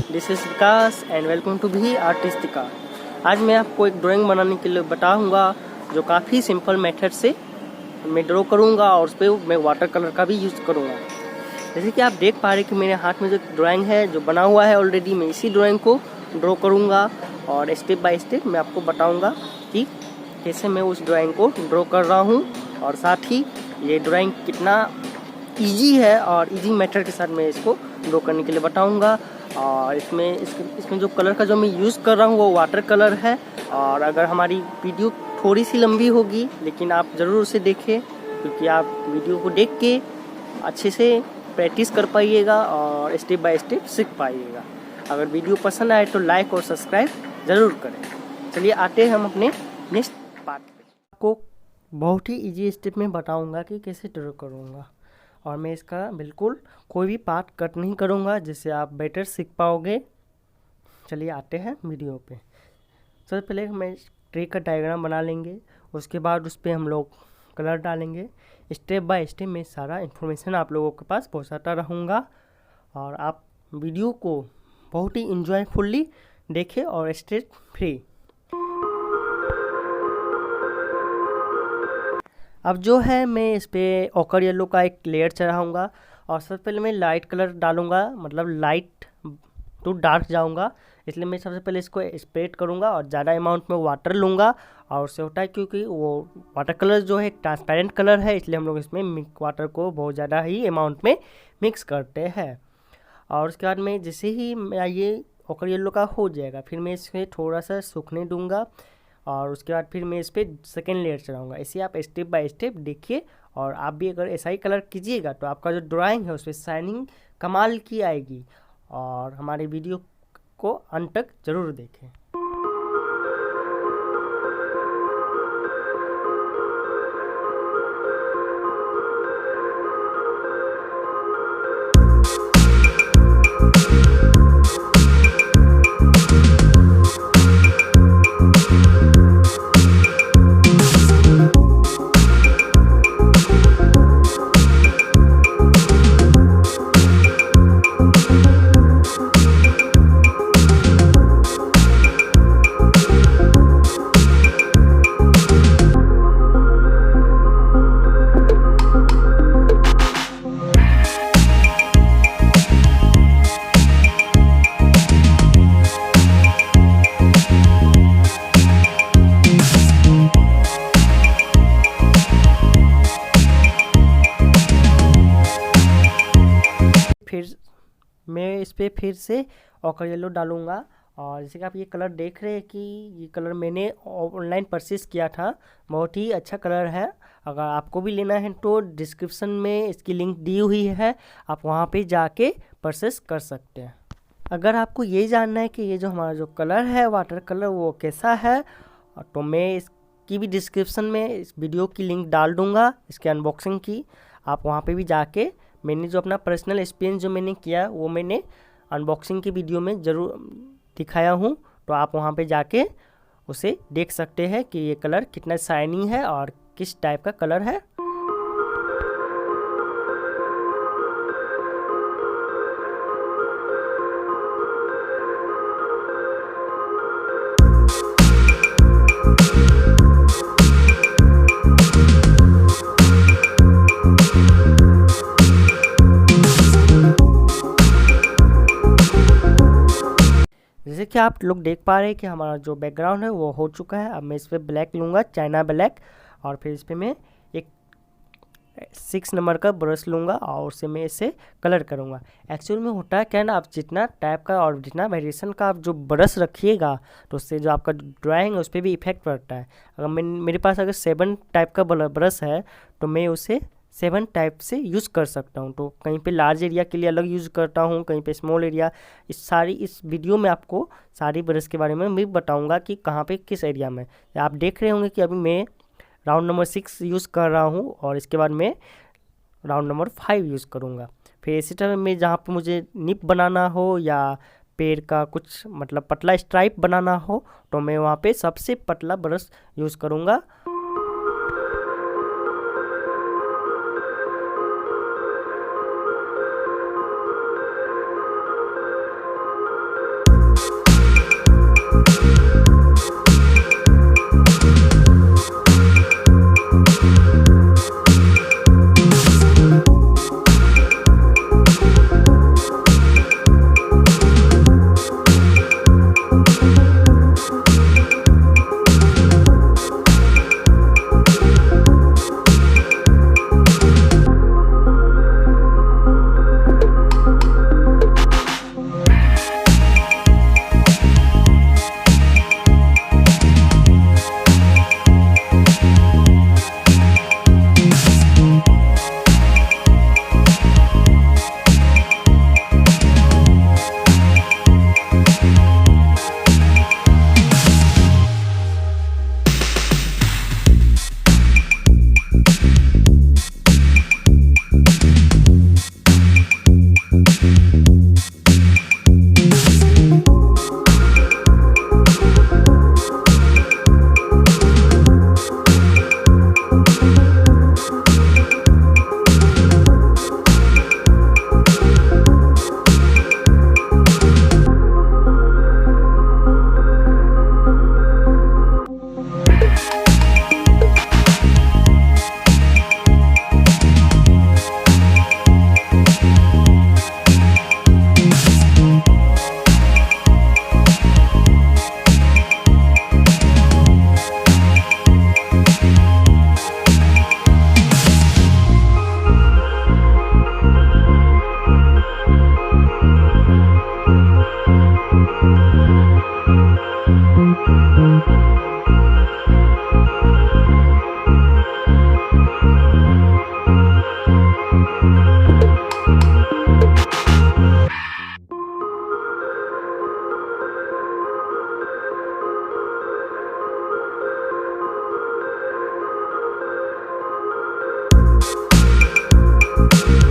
This is Vikas and welcome to be artist. आज मैं आपको एक ड्राइंग बनाने के लिए बताऊंगा जो काफ़ी सिंपल मेथड से मैं ड्रॉ करूंगा और उस पर मैं वाटर कलर का भी यूज़ करूंगा। जैसे कि आप देख पा रहे हैं कि मेरे हाथ में जो ड्राइंग है जो बना हुआ है ऑलरेडी, मैं इसी ड्राइंग को ड्रॉ करूंगा और स्टेप बाय स्टेप मैं आपको बताऊँगा कि कैसे मैं उस ड्राइंग को ड्रॉ कर रहा हूँ और साथ ही ये ड्राइंग कितना ईजी है और ईजी मेथड के साथ मैं इसको ड्रॉ करने के लिए बताऊँगा। और इसमें जो कलर का जो मैं यूज़ कर रहा हूँ वो वाटर कलर है। और अगर हमारी वीडियो थोड़ी सी लंबी होगी लेकिन आप ज़रूर उसे देखें, क्योंकि आप वीडियो को देख के अच्छे से प्रैक्टिस कर पाइएगा और स्टेप बाय स्टेप सीख पाइएगा। अगर वीडियो पसंद आए तो लाइक और सब्सक्राइब ज़रूर करें। चलिए आते हैं हम अपने नेक्स्ट पार्ट पे। आपको बहुत ही ईजी स्टेप में बताऊँगा कि कैसे ड्रॉ करूँगा और मैं इसका बिल्कुल कोई भी पार्ट कट नहीं करूँगा, जिससे आप बेटर सीख पाओगे। चलिए आते हैं वीडियो पे। सबसे पहले हम ट्री का डायग्राम बना लेंगे, उसके बाद उस पर हम लोग कलर डालेंगे। स्टेप बाय स्टेप मैं सारा इन्फॉर्मेशन आप लोगों के पास पहुँचाता रहूँगा और आप वीडियो को बहुत ही इंजॉयफुल्ली देखें और स्ट्रेस फ्री। अब जो है मैं इस पर ओकर येलो का एक लेयर चढ़ाऊँगा और सबसे पहले मैं लाइट कलर डालूँगा, मतलब लाइट टू डार्क जाऊँगा। इसलिए मैं सबसे पहले इसको स्प्रेड करूँगा और ज़्यादा अमाउंट में वाटर लूँगा। और उससे होता है क्योंकि वो वाटर कलर जो है ट्रांसपेरेंट कलर है, इसलिए हम लोग इसमें वाटर को बहुत ज़्यादा ही अमाउंट में मिक्स करते हैं। और उसके बाद में जैसे ही ये ओकर येलो का हो जाएगा फिर मैं इसे थोड़ा सा सूखने दूँगा और उसके बाद फिर मैं इस पर सेकेंड लेयर चढ़ाऊँगा। ऐसे आप स्टेप बाय स्टेप देखिए और आप भी अगर ऐसा ही कलर कीजिएगा तो आपका जो ड्राइंग है उस पर शाइनिंग कमाल की आएगी। और हमारे वीडियो को अंत तक ज़रूर देखें। फिर मैं इस पर फिर से ओकर येलो डालूँगा। और जैसे कि आप ये कलर देख रहे हैं कि ये कलर मैंने ऑनलाइन परचेस किया था, बहुत ही अच्छा कलर है। अगर आपको भी लेना है तो डिस्क्रिप्शन में इसकी लिंक दी हुई है, आप वहाँ पे जाके परचेस कर सकते हैं। अगर आपको ये जानना है कि ये जो हमारा जो कलर है वाटर कलर वो कैसा है, तो मैं इसकी भी डिस्क्रिप्शन में इस वीडियो की लिंक डाल दूँगा, इसके अनबॉक्सिंग की। आप वहाँ पे भी जाके मैंने जो अपना पर्सनल एक्सपीरियंस जो मैंने किया वो मैंने अनबॉक्सिंग की वीडियो में ज़रूर दिखाया हूँ, तो आप वहाँ पे जाके उसे देख सकते हैं कि ये कलर कितना शाइनी है और किस टाइप का कलर है। जैसे कि आप लोग देख पा रहे हैं कि हमारा जो बैकग्राउंड है वो हो चुका है। अब मैं इस पर ब्लैक लूँगा, चाइना ब्लैक, और फिर इस पर मैं एक 6 नंबर का ब्रश लूँगा और उससे मैं इसे कलर करूँगा। एक्चुअल में होता है क्या ना, आप जितना टाइप का और जितना वेरिएशन का आप जो ब्रश रखिएगा तो उससे जो आपका ड्राइंग है उस पर भी इफेक्ट पड़ता है। अगर मेरे पास अगर 7 टाइप का ब्रश है तो मैं उसे 7 टाइप से यूज़ कर सकता हूँ। तो कहीं पे लार्ज एरिया के लिए अलग यूज़ करता हूँ, कहीं पे स्मॉल एरिया। इस वीडियो में आपको सारी ब्रश के बारे में मैं बताऊँगा कि कहाँ पे किस एरिया में। आप देख रहे होंगे कि अभी मैं राउंड नंबर 6 यूज़ कर रहा हूँ और इसके बाद मैं राउंड नंबर 5 यूज़ करूँगा। फिर इसी तरह में जहाँ पे मुझे निप बनाना हो या पेड़ का कुछ मतलब पतला स्ट्राइप बनाना हो तो मैं वहाँ पे सबसे पतला ब्रश यूज़ करूँगा। है।